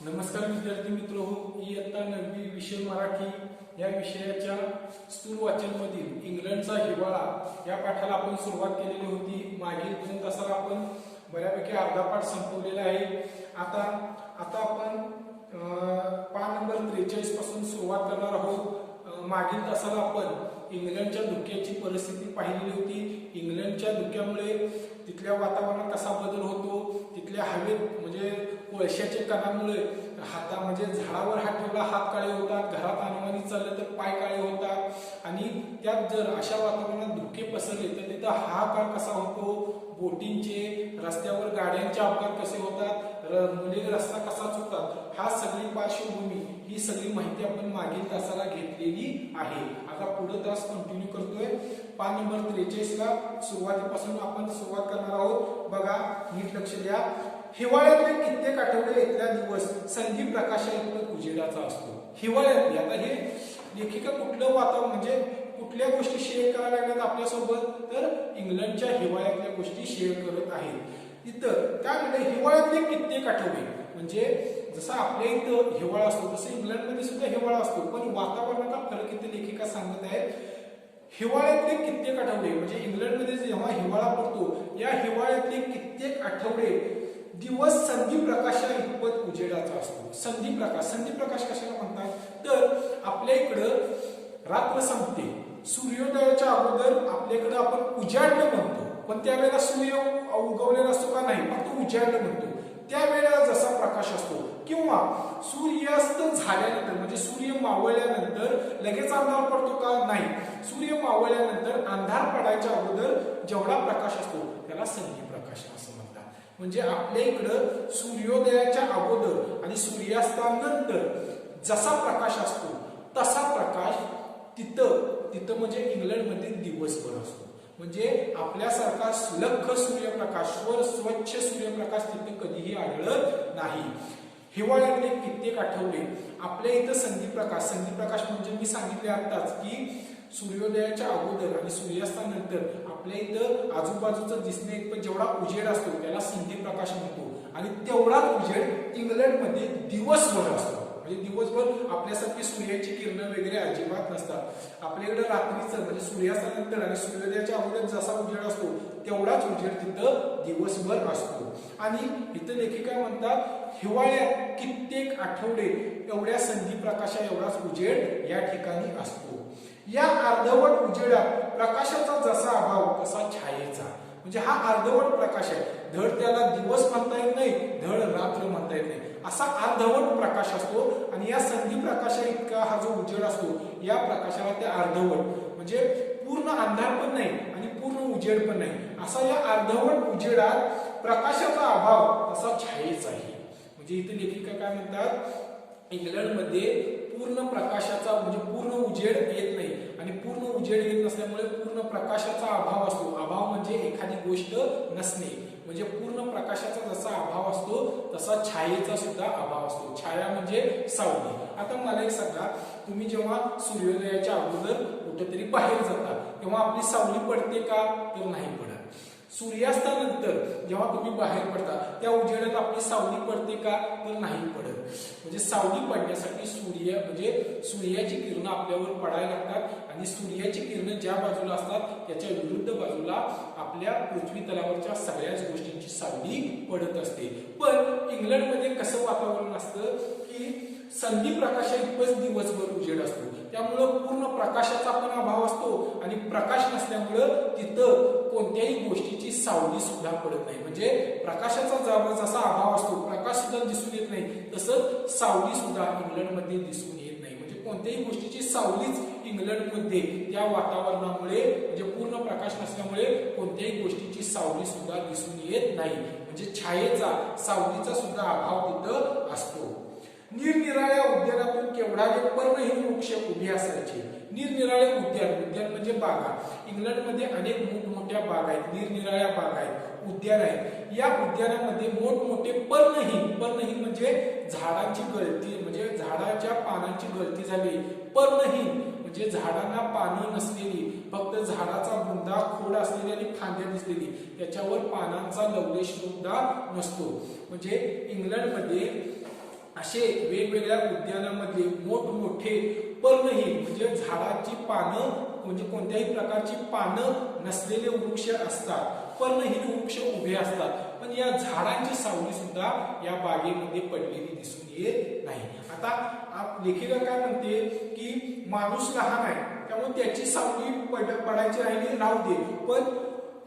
नमस्कार विद्यार्थी मित्र हो, इयत्ता 9वी विषय मराठी या विषयाच्या स्थूल वाचनमधील इंग्लंडचा हिवाळा या पाठाला आपण सुरुवात केलेली होती। मागील 2 तासाला आपण बऱ्यापैकी अर्धा पाठ संपवलेला आहे। आता आपण पान नंबर 43 पासून सुरुवात करणार आहोत। मागील तासाला आपण इंग्लंडच्या धुक्याची परिस्थिती पाहिलेली होती। इंग्लंडच्या धुक्यामुळे तिथल्या वातावरणात कसा बदल होतो, तिथल्या हवेत म्हणजे कोळशाच्या कणामुळे म्हणजे झाडावर हात ठेवला हात काळे होतात, घरात अनवाणी चाललं तर पाय काळे होतात आणि त्यात जर अशा वातावरणात धुके पसरले तर तिथं हाहाकार कसा होतो, बोटींचे रस्त्यावर गाड्यांचे अपघात कसे होतात, मुले रस्ता कसा चुकतात, हा सगळी पार्श्वभूमी ही सगळी माहिती आपण मागील तासाला घेतलेली आहे। आता पुढे तास कंटिन्यू करतोय। पान नंबर 43 ला सुरुवातीपासून आपण सुरुवात करणार आहोत। बघा, नीट लक्ष द्या। हिवाळ्यातले कित्येक आठवडे इथला दिवस संधी प्रकाशाइतपत उजेडाचा असतो। हिवाळ्यातले आता हे लेखिका कुठलं वातावरण म्हणजे कुठल्या गोष्टी शेअर करायला लागल्यात आपल्यासोबत, तर इंग्लंडच्या हिवाळ्यातल्या गोष्टी शेअर करत आहेत। इथं काय म्हणते, हिवाळ्यातले कित्येक आठवडे म्हणजे जसं आपल्या इथं हिवाळा असतो तसं इंग्लंडमध्ये सुद्धा हिवाळा असतो, पण वातावरणाचा फरक इथे लेखिका सांगत आहे। हिवाळ्यातले कित्येक आठवडे म्हणजे इंग्लंडमध्ये जेव्हा हिवाळा पडतो या हिवाळ्यातले कित्येक आठवडे दिवस संधी प्रकाशा इतपत उजेडाचा असतो। संधी प्रकाश कशाला म्हणतात, तर आपल्या इकडं रात्र संपते, सूर्योदयाच्या अगोदर आपल्याकडे आपण उजाडलं म्हणतो, पण त्यावेळेला सूर्य उगवलेला असतो का नाही, फक्त उजाडलं म्हणतो। त्यावेळेला जसा प्रकाश असतो किंवा सूर्यास्त झाल्यानंतर म्हणजे सूर्य मावळल्यानंतर लगेच अंधार पडतो का नाही, सूर्य मावळल्यानंतर अंधार पडायच्या अगोदर जेवढा प्रकाश असतो त्याला संधी प्रकाश असं म्हणतात। म्हणजे आपल्या इकडं सूर्योदयाच्या अगोदर आणि सूर्यास्तानंतर जसा प्रकाश असतो तसा प्रकाश तिथं म्हणजे इंग्लंडमध्ये दिवसभर असतो। म्हणजे आपल्यासारखा लख सूर्यप्रकाश स्वच्छ सूर्यप्रकाश तिथे कधीही आढळत नाही। हिवाळ्यातले कित्येक आठवडे आपल्या इथं संधी प्रकाश म्हणजे मी सांगितले आताच की सूर्योदयाच्या अगोदर आणि सूर्यास्तानंतर आपल्या इथं आजूबाजूचं दिसणे इतपत जेवढा उजेड असतो त्याला संधी प्रकाश म्हणतो आणि तेवढाच उजेड इंग्लंडमध्ये दिवसभर असतो। म्हणजे दिवसभर आपल्यासारखी सूर्याची किरणं वगैरे अजिबात नसतात। आपल्याकडे रात्रीचं म्हणजे सूर्यास्तानंतर आणि सूर्योदयाच्या अगोदर जसा उजेड असतो तेवढाच उजेड तिथं दिवसभर असतो। आणि इथं लेखिका म्हणतात हिवाळ्यात कित्येक आठवडे एवढ्या संधी प्रकाशा एवढाच उजेड या ठिकाणी असतो। या अर्धवट उजेडात प्रकाशाचा जसा अभाव तसा छायेचा, म्हणजे हा अर्धवट प्रकाश आहे, धड त्याला दिवस म्हणता येत नाही, धड रात्र म्हणता येत नाही, असा अर्धवट प्रकाश असतो। आणि या संधी प्रकाशा इतका हा जो उजेड असतो या प्रकाशाला ते अर्धवट म्हणजे पूर्ण अंधार पण नाही आणि पूर्ण उजेड पण नाही, असा या अर्धवट उजेडात प्रकाशाचा अभाव तसा छायेचा आहे। म्हणजे इथे लेखिका काय म्हणतात, इंग्लंडमध्ये पूर्ण प्रकाशाचा म्हणजे पूर्ण उजेड येत नाही आणि पूर्ण उजेड येत नसल्यामुळे पूर्ण प्रकाशाचा अभाव असतो। अभाव म्हणजे एखादी गोष्ट नसणे, म्हणजे पूर्ण प्रकाशाचा जसा अभाव असतो तसा छायेचा सुद्धा अभाव असतो। छाया म्हणजे सावली। आता मला एक सांगा, तुम्ही जेव्हा सूर्योदयाच्या अगोदर कुठेतरी बाहेर जाता तेव्हा आपली सावली पडते का, तर नाही पडत। सूर्यास्तानंतर जेव्हा तुम्ही बाहेर पडता त्या उजेडात आपली सावली पडते का, तर नाही पडत। म्हणजे सावली पडण्यासाठी सूर्याची किरणं आपल्यावर पडायला लागतात आणि सूर्याची किरणं ज्या बाजूला असतात त्याच्या विरुद्ध बाजूला आपल्या पृथ्वी तलावरच्या सगळ्याच गोष्टींची सावली पडत असते। पण इंग्लंडमध्ये कसं वातावरण असतं की संधी प्रकाशा इतकंच दिवसभर उजेड असतो, त्यामुळं पूर्ण प्रकाशाचा पण अभाव असतो आणि प्रकाश नसल्यामुळं तिथं कोणत्याही गोष्टीची सावली सुद्धा पडत नाही। म्हणजे प्रकाशाचा जसा अभाव असतो प्रकाश सुद्धा दिसून येत नाही, तसंच सावली सुद्धा इंग्लंडमध्ये दिसून येत नाही। म्हणजे कोणत्याही गोष्टीची सावलीच इंग्लंडमध्ये त्या वातावरणामुळे म्हणजे पूर्ण प्रकाश नसल्यामुळे कोणत्याही गोष्टीची सावली सुद्धा दिसून येत नाही। म्हणजे छायेचा सावलीचा सुद्धा अभाव तिथं असतो। निरनिराळ्या उद्यानातून केवढाले पर्णहीन वृक्ष उभे असायचे। निरनिराळे उद्यान म्हणजे बागा। इंग्लंडमध्ये अनेक मोठमोठ्या बागा आहेत, निरनिराळ्या बागा आहेत, उद्यान आहेत। या उद्यानामध्ये मोठमोठे पर्णहीन म्हणजे झाडांची गळती म्हणजे झाडाच्या पानांची गळती झाली। पर्णहीन म्हणजे झाडांना पानं नसलेली, फक्त झाडाचा बुंदा खोड असलेली आणि फांद्या दिसलेली, त्याच्यावर पानांचा लवलेश सुद्धा नसतो। म्हणजे इंग्लंडमध्ये असे वेगवेगळ्या उद्यानामध्ये मोठमोठे पर्णहीन म्हणजे झाडाची पानं म्हणजे कोणत्याही प्रकारची पानं नसलेले वृक्ष असतात, पर्णहीन वृक्ष उभे असतात, पण या झाडांची सावली सुद्धा या बागेमध्ये पडलेली दिसून येत नाही. आता लेखिका काय म्हणते की माणूस लहान आहे त्यामुळे त्याची सावली पडायची राहिली राहू दे, पण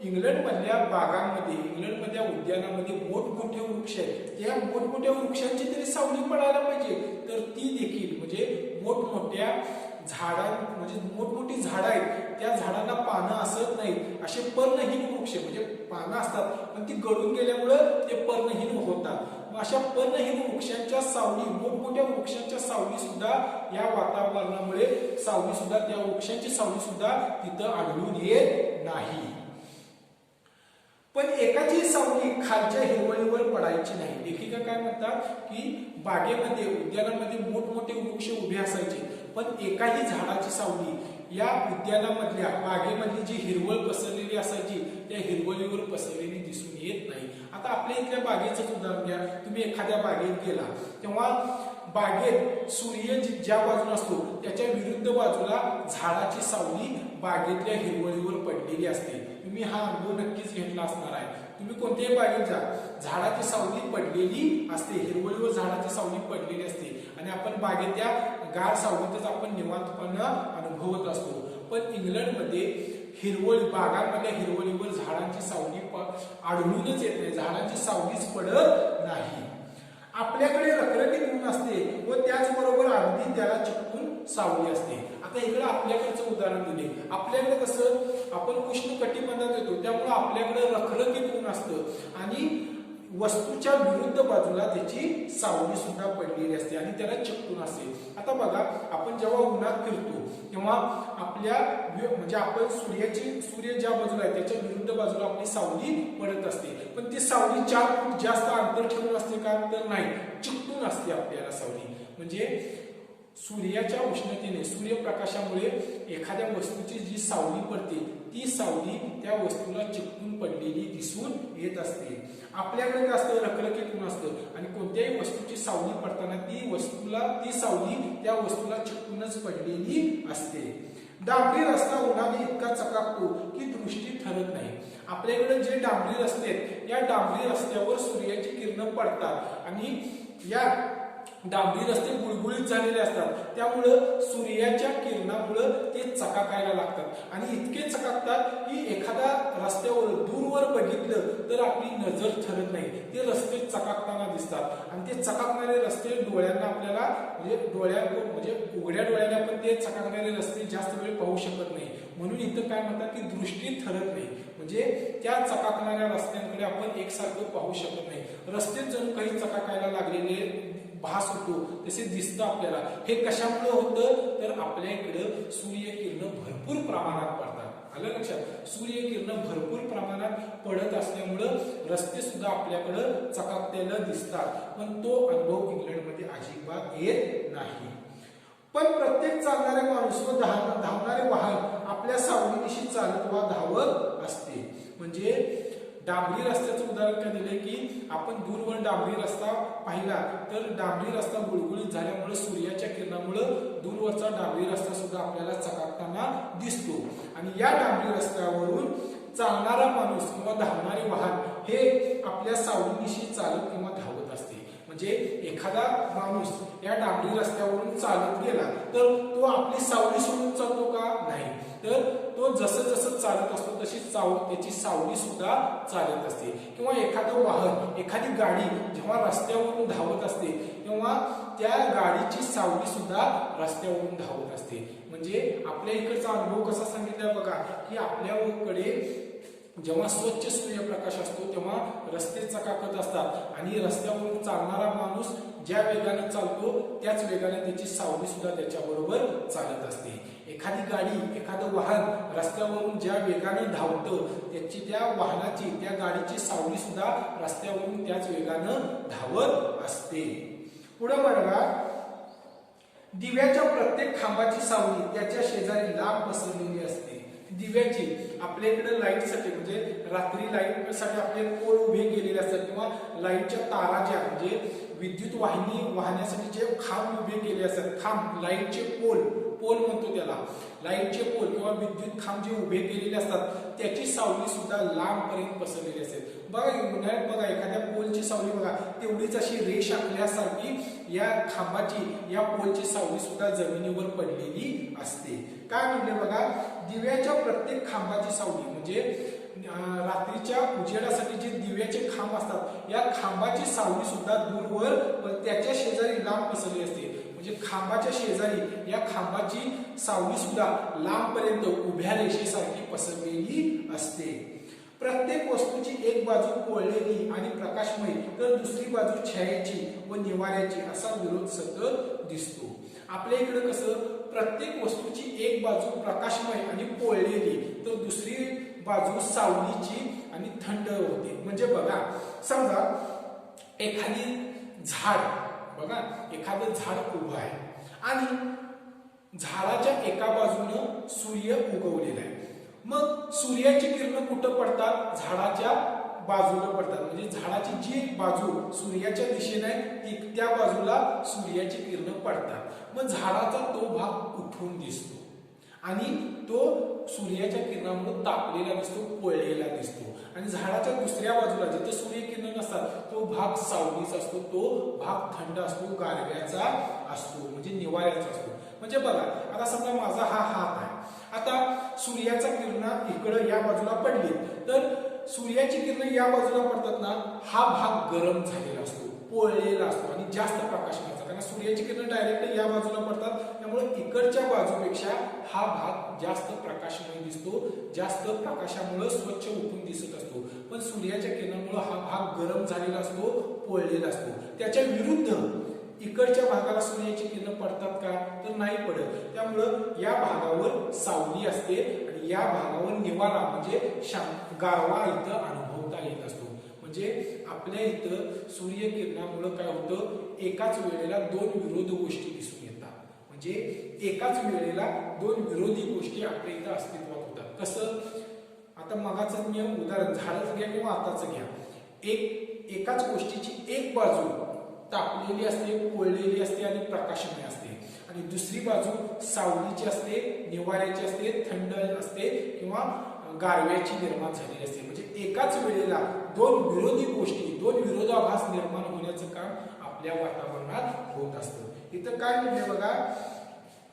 इंग्लंडमधल्या बागांमध्ये इंग्लंडमधल्या उद्यानामध्ये मोठमोठे वृक्ष आहेत, त्या मोठमोठ्या वृक्षांची तरी सावली पडायला पाहिजे, तर ती देखील म्हणजे मोठमोठ्या म्हणजे मोठमोठी झाडं आहेत, त्या झाडांना पानं असत नाहीत, असे पर्णहीन वृक्ष म्हणजे पानं असतात पण ती गळून गेल्यामुळं ते पर्णहीन होतात. मग अशा पर्णहीन वृक्षांच्या सावली मोठमोठ्या वृक्षांच्या सावली सुद्धा या वातावरणामुळे सावली सुद्धा त्या वृक्षांची सावली सुद्धा तिथं आढळून येत नाही. पण एकाची सावली खालच्या हिरवळीवर पडायची नाही. लेखिका काय म्हणतात की बागेमध्ये उद्यानामध्ये मोठमोठे वृक्ष उभे असायचे पण एकाही झाडाची सावली या उद्यानामधल्या बागेमधली जी हिरवळ पसरलेली असायची त्या हिरवळीवर पसरलेली दिसून येत नाही. आता आपल्या इथल्या बागेचं उदाहरण घ्या, तुम्ही एखाद्या बागेत गेला तेव्हा बागेत सूर्य ज्या बाजूला असतो त्याच्या विरुद्ध बाजूला झाडाची सावली बागेतल्या हिरवळीवर पडलेली असते. तुम्ही हा अनुभव नक्कीच घेतला असणार आहे. तुम्ही कोणत्याही बागेत जा, झाडाची सावली पडलेली असते, हिरवळीवर झाडाची सावली पडलेली असते आणि आपण बागेत त्या गार सावलीतच आपण निवांतपणे अनुभवत असतो. पण इंग्लंडमध्ये बागांमधल्या हिरवळीवर झाडांची सावली आढळूनच येत नाही, झाडांची सावलीच पडत नाही. आपल्याकडे रखरखीत ऊन असते व त्याचबरोबर अगदी त्याला चिकटून सावली असते. आता इकडे आपल्याकडचं उदाहरण दिले, आपल्याकडे कसं आपण उष्ण कटिबंधात येतो त्यामुळे आपल्याकडे रखरखीत ऊन असतं आणि वस्तूच्या विरुद्ध बाजूला त्याची सावली सुद्धा पडलेली असते आणि त्याला चिकटून असते. आता बघा आपण जेव्हा उन्हात फिरतो तेव्हा आपल्या म्हणजे आपण सूर्य ज्या बाजूला आहे त्याच्या विरुद्ध बाजूला आपली सावली पडत असते, पण ती सावली 4 फूट जास्त अंतर ठेवून असते का, तर नाही, चिकटून असते आपल्याला सावली. म्हणजे सूर्याच्या उष्णतेने सूर्यप्रकाशामुळे एखाद्या वस्तूची जी सावली पडते ती सावली त्या वस्तूला चिकटून पडलेली दिसून येत असते. आपल्याकडे काय असतं, रखरखीत ऊन असतं आणि कोणत्याही वस्तूची सावली पडताना ती सावली त्या वस्तूला चिकटूनच पडलेली असते. डांबरी रस्ता उन्हाने इतका चकाकतो की दृष्टी ठरत नाही. आपल्याकडे जे डांबरी रस्ते आहेत या डांबरी रस्त्यावर सूर्याची किरणं पडतात आणि या डांबरी रस्ते गुळगुळीत झालेले असतात, त्यामुळं सूर्याच्या किरणामुळं ते चकाकायला लागतात आणि इतके चकाकतात की एखाद्या रस्त्यावर दूरवर बघितलं तर आपली नजर ठरत नाही, ते रस्ते चकाकताना दिसतात आणि ते चकाकणारे रस्ते डोळ्यांना आपल्याला म्हणजे उघड्या डोळ्याने आपण ते चकाकणारे रस्ते जास्त वेळ पाहू शकत नाही. म्हणून इथं काय म्हणतात की दृष्टी ठरत नाही, म्हणजे त्या चकाकणाऱ्या रस्त्यांकडे आपण एकसारखं पाहू शकत नाही. रस्ते जणू काही चकाकायला लागलेले भास होतो तसे दिसतं आपल्याला. हे कशामुळे होतं, तर आपल्या इकडं सूर्यकिरण भरपूर प्रमाणात पडतात. आलं लक्षात, सूर्यकिरण भरपूर प्रमाणात पडत असल्यामुळं रस्ते सुद्धा आपल्याकडं चकाकतेला दिसतात, पण तो अनुभव इंग्लंडमध्ये अजिबात येत नाही. पण प्रत्येक चालणारे माणूस व धावणारे वाहन आपल्या सावलीनिशी चालत वा धावत असते. म्हणजे डांबरी रस्त्याचं उदाहरण काय दिले की आपण दूरवर डांबरी रस्ता पाहिला तर डांबरी रस्ता गुळगुळीत झाल्यामुळे सूर्याच्या किरणामुळे दूरवरचा डांबरी रस्ता सुद्धा आपल्याला चकाकताना दिसतो आणि या डांबरी रस्त्यावरून चालणारा माणूस किंवा धावणारे वाहन हे आपल्या सावलीनिशी चालत किंवा धावत असते. म्हणजे एखादा माणूस या डांबरी रस्त्यावरून चालत गेला तर तो आपली सावली सोडून चालतो का, नाही, तर तो जसं जसं चालत असतो तशी त्याची सावली सुद्धा चालत असते. किंवा एखादं वाहन एखादी गाडी जेव्हा रस्त्यावरून धावत असते तेव्हा त्या गाडीची सावली सुद्धा रस्त्यावरून धावत असते. म्हणजे आपल्या इकडचा अनुभव कसा सांगितला बघा की आपल्याकडे जेव्हा स्वच्छ सूर्यप्रकाश असतो तेव्हा रस्ते चकाकत असतात आणि रस्त्यावरून चालणारा माणूस ज्या वेगाने चालतो त्याच वेगाने त्याची सावली सुद्धा त्याच्याबरोबर चालत असते. एखादी गाडी एखादं वाहन रस्त्यावरून ज्या वेगाने धावतं त्या वाहनाची त्या गाडीची सावली सुद्धा रस्त्यावरून त्याच वेगानं धावत असते. पुढे बघा, दिव्याच्या प्रत्येक खांबाची सावली त्याच्या शेजारी लांब पसरलेली असते. दिव्याची आपल्या इकडे लाईटसाठी म्हणजे रात्री लाईटसाठी आपले पोल उभे केलेले असतात किंवा लाईटच्या तारा ज्या म्हणजे विद्युत वाहिनी वाहण्यासाठी जे खांब उभे केले असतात, खांब लाईटचे पोल म्हणतो त्याला, लाईटचे पोल किंवा विद्युत खांब जे उभे केलेले असतात त्याची सावली सुद्धा लांबपर्यंत पसरलेली असते. बघा उन्हाळ्यात बघा एखाद्या पोलची सावली बघा तेवढीच अशी रेष आखल्यासारखी या खांबाची या पोलची सावली सुद्धा जमिनीवर पडलेली असते. काय म्हणले बघा, दिव्याच्या प्रत्येक खांबाची सावली म्हणजे रात्रीच्या उजेडासाठी जे दिव्याचे खांब असतात या खांबाची सावली सुद्धा दूरवर त्याच्या शेजारी लांब पसरली असते. म्हणजे खांबाच्या शेजारी या खांबाची सावली सुद्धा लांबपर्यंत उभ्या रेषेसारखी पसरलेली असते. प्रत्येक वस्तूची एक बाजू पोळलेली आणि प्रकाशमय तर दुसरी बाजू छायेची व निवाऱ्याची असा विरोध सतत दिसतो. आपल्या इकडे कसं प्रत्येक वस्तूची एक बाजू प्रकाशमय आणि पोळलेली तर दुसरी बाजू सावलीची आणि थंड होते. म्हणजे बघा समजा एखादी झाड बघा एखादं झाड उभं आहे आणि झाडाच्या एका बाजूनं सूर्य उगवलेला आहे. मग सूर्याची किरण कुठं पडतात, झाडाच्या बाजूला पडतात. म्हणजे झाडाची जी बाजू सूर्याच्या दिशेने आहे त्या बाजूला सूर्याची किरण पडतात. मग झाडाचा तो भाग उठून दिसतो आणि तो सूर्याच्या किरणामुळे तापलेला दिसतो, पोळलेला दिसतो. आणि झाडाच्या दुसऱ्या बाजूला जिथे सूर्यकिरण नसतात तो भाग सावलीचा असतो, तो भाग थंड असतो, गारव्याचा असतो म्हणजे निवाऱ्याचा असतो. म्हणजे बघा आता समजा माझा हा हात आहे, आता सूर्याचा किरण इकडं या बाजूला पडली तर सूर्याची किरण या बाजूला पडतात ना, हा भाग गरम झालेला असतो, पोळलेला असतो आणि जास्त प्रकाश मिळतो. कारण सूर्याची किरण डायरेक्ट या बाजूला पडतात त्यामुळे इकडच्या बाजूपेक्षा हा भाग जास्त प्रकाशमय दिसतो, जास्त प्रकाशामुळे स्वच्छ उठून दिसत असतो. पण सूर्याच्या किरणामुळे हा भाग गरम झालेला असतो, पोळलेला असतो. त्याच्या विरुद्ध इकडच्या भागाला सूर्याची किरण पडतात का तर नाही पडत. त्यामुळं या भागावर सावली असते आणि या भागावर निवारा म्हणजे गारवा इथं अनुभवता येत असतो. म्हणजे आपल्या इथं सूर्यकिरणामुळे काय होतं, एकाच वेळेला दोन विरोधी गोष्टी दिसून येतात. म्हणजे एकाच वेळेला दोन विरोधी गोष्टी आपल्या इथं अस्तित्वात होतात. कसं, आता मगाचं मी उदाहरण झाडच घ्या किंवा आताच घ्या, एकाच गोष्टीची एक बाजू तापलेली असते, पोळलेली असते आणि प्रकाशमय असते आणि दुसरी बाजू सावलीची असते, निवाऱ्याची असते, थंड असते किंवा गारव्याची निर्माण झालेली असते. म्हणजे एकाच वेळेला दोन विरोधी गोष्टी, दोन विरोधाभास निर्माण होण्याचं काम आपल्या वातावरणात होत असतं. इथं काय म्हणजे बघा,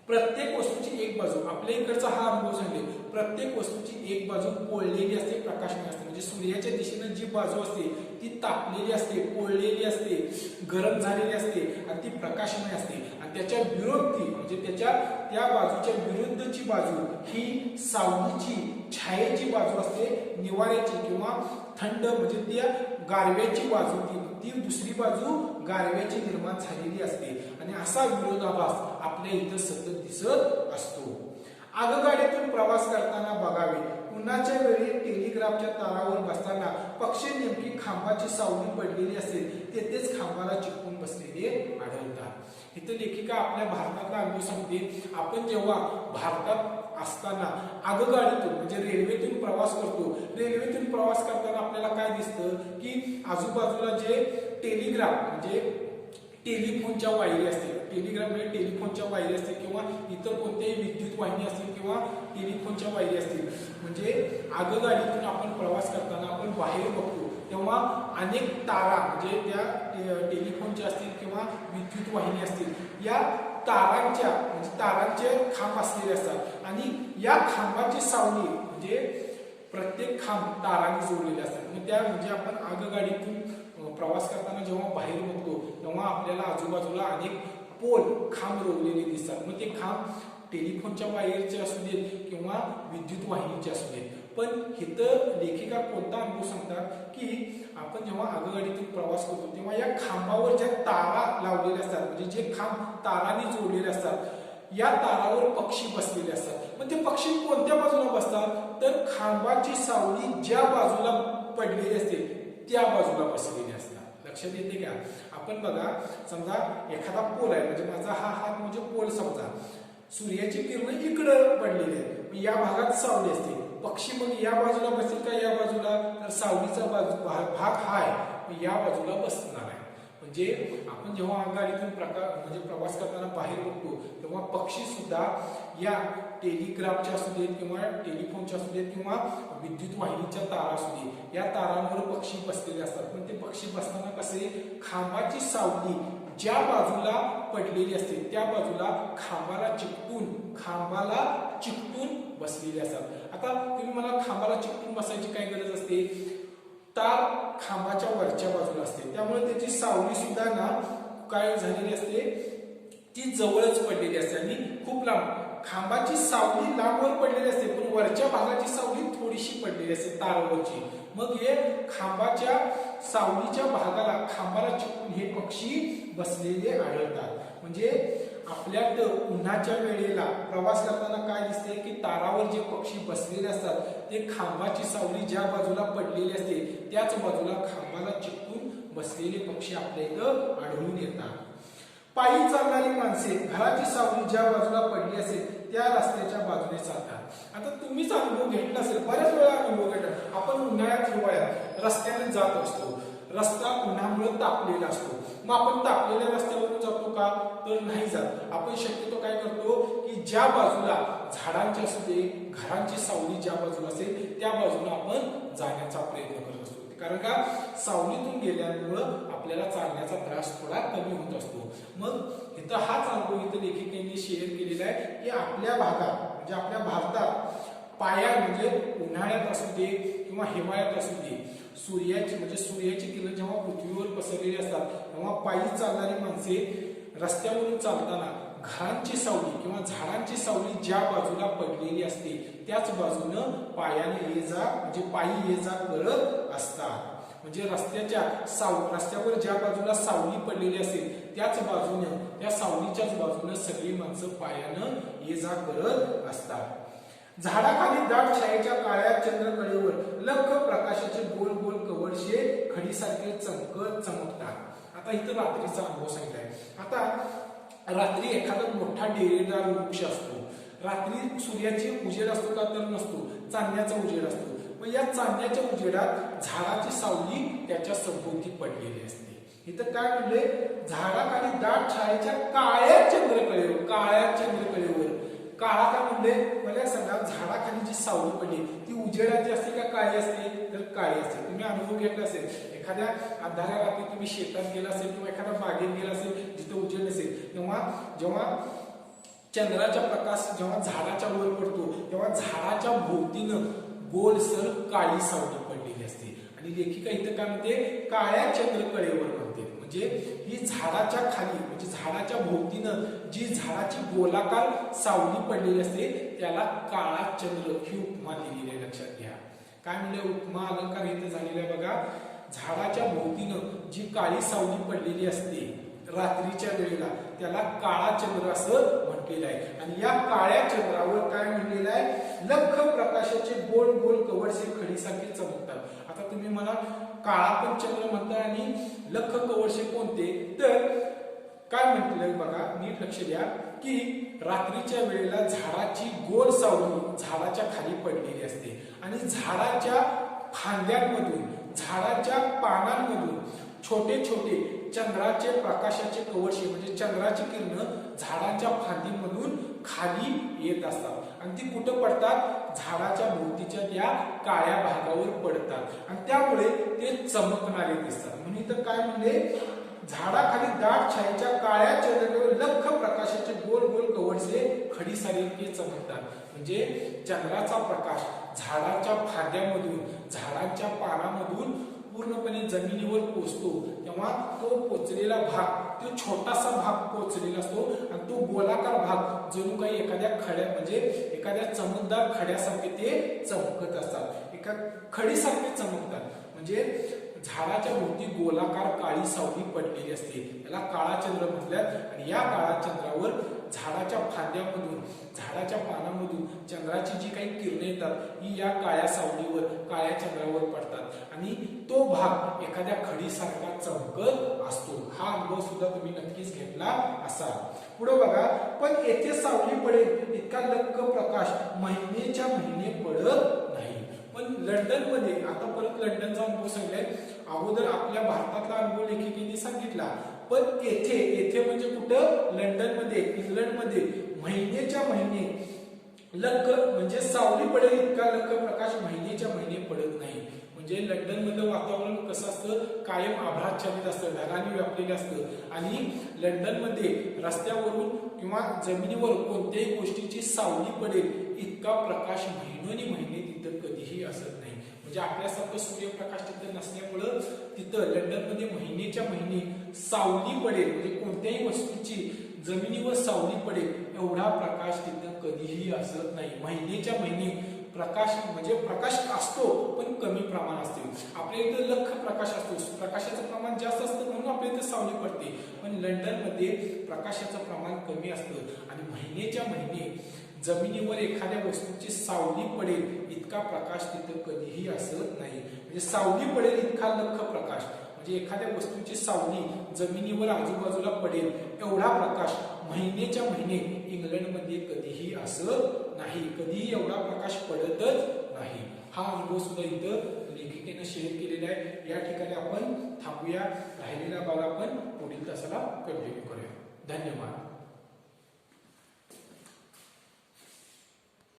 प्रत्येक वस्तूची एक बाजू, आपल्या इकडचा हा अनुभव सांगले, प्रत्येक वस्तूची एक बाजू पोळलेली असते, प्रकाशमय असते. म्हणजे सूर्याच्या दिशेने जी बाजू असते ती तापलेली असते, पोळलेली असते, गरम झालेली असते आणि ती प्रकाशमय असते. आणि त्याच्या विरोधी म्हणजे त्या बाजूच्या विरुद्धची बाजू ही सावलीची छायेची बाजू असते, निवाऱ्याची किंवा थंड म्हणजे त्या गारव्याची बाजू, ती दुसरी बाजू गारव्याची निर्माण झालेली असते. आणि असा विरोधाभास आपल्या इथं सतत दिसत असतो. आगगाडीतून प्रवास करताना बघावे, उन्हाच्या वेळी टेलिग्राफच्या तारावर बसताना पक्षी नेमकी खांबाची सावली पडलेली असेल तेथेच खांबाला चिकटून बसलेले आढळतात. इथं लेखिका आपल्या भारतातला अनुभव सांगते. आपण जेव्हा भारतात असताना आगगाडीतून म्हणजे रेल्वेतून प्रवास करतो, रेल्वेतून प्रवास करताना आपल्याला काय दिसतं की आजूबाजूला जे टेलिग्राफ म्हणजे टेलिफोनच्या वायरी असतील, टेलिग्राफ म्हणजे टेलिफोनच्या वायरी असतील किंवा इतर कोणत्याही विद्युत वाहिनी असतील किंवा टेलिफोनच्या वायरी असतील. म्हणजे आगगाडीतून आपण प्रवास करताना आपण बाहेर बघतो तेव्हा अनेक तारा म्हणजे त्या टेलिफोनच्या असतील किंवा विद्युत वाहिनी असतील, या तारांचे खांब असलेले असतात आणि या खांबाची सावली म्हणजे प्रत्येक खांब तारांनी जोडलेले असतात. मग त्या म्हणजे आपण आगगाडीतून प्रवास करताना जेव्हा बाहेर बघतो तेव्हा आपल्याला आजूबाजूला अनेक पोल खांब रोवलेले दिसतात. मग ते खांब टेलिफोनच्या वायरचे असू देत किंवा विद्युत वाहिनीचे असू देत. पण इथं लेखिका कोणता अनुभव सांगतात की आपण जेव्हा आगगाडीतून प्रवास करतो तेव्हा या खांबावर ज्या तारा लावलेल्या असतात म्हणजे जे खांब तारांनी जोडलेले असतात या तारावर पक्षी बसलेले असतात. मग ते पक्षी कोणत्या बाजूला बसतात तर खांबाची सावली ज्या बाजूला पडलेली असते त्या बाजूला बसलेली असतात. लक्षात येते का? आपण बघा समजा एखादा पोल आहे म्हणजे माझा हा हात म्हणजे पोल समजा, सूर्याची किरण इकडं पडलेली आहे, या भागात सावली असते. पक्षी मग या बाजूला बसेल का या बाजूला, तर सावलीचा भाग हा आहे, या बाजूला बसणार आहे. म्हणजे आपण जेव्हा गाडीतून म्हणजे प्रवास करताना बाहेर बघतो तेव्हा पक्षी सुद्धा या टेलिग्राफच्या असू देत किंवा टेलिफोनच्या असू देत किंवा विद्युत वाहिनीच्या तारा असू दे, या तारांवर पक्षी बसलेले असतात. पण ते पक्षी बसताना कसे, खांबाची सावली ज्या बाजूला पडलेली असते त्या बाजूला खांबाला चिकटून बसलेले असतात. आता तुम्ही मला खांबाला चिकटून बसायची काय गरज असते, तार खांबाच्या वरच्या बाजूला असते, त्यामुळे त्याची सावली सुद्धा ना काय झालेली असते, ती जवळच पडलेली असते आणि खूप लांब. खांबाची सावली लांबवर पडलेली असते पण वरच्या भागाची सावली थोडीशी पडलेली असते तारावरची. मग हे खांबाच्या सावलीच्या भागाला खांबाला चिकटून हे पक्षी बसलेले आढळतात. म्हणजे आपल्यात उन्हाच्या वेळेला प्रवास करताना काय दिसते की तारावर जे पक्षी बसलेले असतात ते खांबाची सावली ज्या बाजूला पडलेली असते त्याच बाजूला खांबाला चिकटून बसलेले पक्षी आपल्या इथं आढळून येतात. पायी चालणारी माणसे घराची सावली ज्या बाजूला पडली असेल त्या रस्त्याच्या बाजूने चालतात. आता तुम्हीच अनुभव घेतला असेल, बऱ्याच वेळा अनुभव घेतला. आपण उन्हाळ्यात हिवाळ्यात रस्त्याने जात असतो, रस्ता उन्हामुळे तापलेला असतो, मग आपण तापलेल्या रस्त्यावरून जातो का, तर नाही जात. आपण शक्यतो काय करतो की ज्या बाजूला झाडांची असू दे, घरांची सावली ज्या बाजूला असेल त्या बाजूला आपण जाण्याचा प्रयत्न करत असतो. कारण का, सावलीतून गेल्यामुळं आपल्याला चालण्याचा त्रास थोडा कमी होत असतो. मग इथं हाच अनुभव इथं लेखिकेने शेअर केलेला आहे की आपल्या भागात म्हणजे आपल्या भारतात पाया म्हणजे उन्हाळ्यात असू दे किंवा हिवाळ्यात असू दे, सूर्याची किरण जेव्हा पृथ्वीवर पसरलेली असतात तेव्हा पायी चालणारी माणसे रस्त्यावरून चालताना घरांची सावली किंवा झाडांची सावली ज्या बाजूला पडलेली असते त्याच बाजूनं पायाने ये जा म्हणजे पायी ये जा करत असतात. म्हणजे रस्त्यावर ज्या बाजूला सावली पडलेली असेल त्याच बाजूने त्या सावलीच्याच बाजूने सगळी माणसं पायानं ये जा करत असतात. झाडाखाली दाट छायेच्या काळ्या चंद्रकळेवर लख प्रकाशाचे गोल गोल कवडशे खडीसारखे चमकतात. आता इथं रात्रीचा अनुभव सांगितलाय. आता रात्री एखादा मोठा डेरेदार वृक्ष असतो, रात्री सूर्याची उजेड असतो का तर नसतो, चांदण्याचा उजेड असतो. मग या चांदण्याच्या उजेडात झाडाची सावली त्याच्या सभोवती पडलेली असते. इथं काय म्हणले, झाडाखाली दाट छायेच्या काळ्या चंद्रकळेवर काळा का म्हणले, मला सांगा झाडाखाली जी सावली पडली ती उजेडाची असते का काळी असते, तर काळी असते. तुम्ही अनुभव घेतला असेल, एखाद्या अंधाऱ्या रात्री तुम्ही शेतात गेला असेल किंवा एखाद्या बागेत गेला असेल जिथे उजेड नसेल तेव्हा जेव्हा चंद्राचा प्रकाश जेव्हा झाडाच्या वर पडतो तेव्हा झाडाच्या भोवतीनं गोलसर काळी सावली पडलेली असते. आणि लेखिका इथं काय म्हणते, काळ्या चंद्रकळेवर म्हणते. म्हणजे ही झाडाच्या खाली म्हणजे झाडाच्या भोवतीनं जी झाडाची गोलाकार सावली पडलेली असते त्याला काळा चंद्र ही उपमा दिलेली आहे. लक्षात घ्या काय म्हणजे उपमा अलंकार इथे झालेला आहे बघा. झाडाच्या भोवतीनं जी काळी सावली पडलेली असते रात्रीच्या वेळेला त्याला काळा चंद्र असं म्हटलेलं आहे. आणि या काळ्या चंद्रावर काय म्हणलेलं आहे, लख प्रकाशाचे गोल गोल कवडसे खडीसारखे चमकतात. आता तुम्ही मला काळा पण चंद्र म्हणताय आणि लख कवडसे कोणते, तर काय म्हटलंय बघा नीट लक्ष द्या की रात्रीच्या वेळेला झाडाची गोल सावली झाडाच्या खाली पडलेली असते आणि झाडाच्या फांद्यांमधून झाडाच्या पानांमधून छोटे छोटे चंद्राचे प्रकाशाचे कवडशे म्हणजे चंद्राची किरण झाडाच्या फांदीमधून खाली येत असतात आणि ती कुठं पडतात, झाडाच्या भोवतीच्या त्या काळ्या भागावर पडतात आणि त्यामुळे ते चमकणारे दिसतात. म्हणून तर काय म्हणले, झाडाखाली दाट छायेच्या काळ्या चंद्रावर लख प्रकाशाचे गोल गोल कवडसे खडीसारखे चमकतात. म्हणजे चंद्राचा प्रकाश झाडाच्या फांद्यामधून झाडाच्या पानामधून पूर्णपणे जमिनीवर पोचतो तेव्हा तो पोचलेला भाग तो छोटासा भाग पोचलेला असतो आणि तो गोलाकार भाग जणू काही एखाद्या खड्या म्हणजे एखाद्या चमकदार खड्यासारखे ते चमकत असतात, एका खडीसारखे चमकतात. म्हणजे झाडाच्या भोवती गोलाकार काळी सावली पडलेली असते, त्याला काळा चंद्र म्हटल्यात. आणि या काळा चंद्रावर झाडाच्या फांद्यामधून, झाडाच्या पानामधून चंद्राची जी काही किरणे येतात ही या काळ्या सावलीवर, काळ्या चंद्रावर पडतात आणि तो भाग एखाद्या खडीसारखा चमकत असतो. हा अनुभव सुद्धा तुम्ही नक्कीच घेतला असाल. पुढे बघा, पण येथे सावली पडेल इतका लख्ख प्रकाश महिन्याच्या महिने पडत नाही. पण लंडन मध्ये, आता परत लंडनचा अनुभव सांगितलाय, अगोदर आपल्या भारतातला अनुभव लेखिकेने सांगितला, पण येथे म्हणजे कुठं, लंडन मध्ये, इंग्लंड मध्ये महिन्याच्या महिने लख्ख म्हणजे सावली पडेल इतका लख्ख प्रकाश महिन्याच्या महिने पडत नाही. म्हणजे लंडन मधलं वातावरण कसं असतं, कायम आभाळाच्छादित असतं, ढगांनी व्यापलेलं असतं आणि लंडन मध्ये रस्त्यावरून किंवा जमिनीवर कोणत्याही गोष्टीची सावली पडेल इतका प्रकाश महिने तिथं कधीही असत नाही. म्हणजे आपल्यासारखं सूर्यप्रकाश तिथं नसल्यामुळं तिथं लंडन मध्ये महिन्याच्या महिने सावली पडेल, म्हणजे कोणत्याही वस्तूची जमिनीवर सावली पडेल एवढा प्रकाश तिथं कधीही असत नाही. महिन्याच्या महिने प्रकाश म्हणजे प्रकाश असतो पण कमी प्रमाण असते. आपल्या इथं लख्ख प्रकाश असतो, प्रकाशाचं प्रमाण जास्त असतं म्हणून आपल्या इथं सावली पडते, पण लंडन मध्ये प्रकाशाचं प्रमाण कमी असतं आणि महिन्याच्या महिने जमिनीवर एखाद्या वस्तूची सावली पडेल इतका प्रकाश तिथं कधीही असत नाही. म्हणजे सावली पडेल इतका लख्ख प्रकाश म्हणजे एखाद्या वस्तूची सावली जमिनीवर आजूबाजूला पडेल एवढा प्रकाश महिन्याच्या महिने इंग्लंडमध्ये कधीही असत नाही. कधीही एवढा प्रकाश पडतच नाही. हा अनुभव सुद्धा इथं लेखिकेने शेअर केलेला आहे. या ठिकाणी आपण थांबूया, राहिलेला भाग आपण पुढील तासाला कंटिन्यू करूया. धन्यवाद.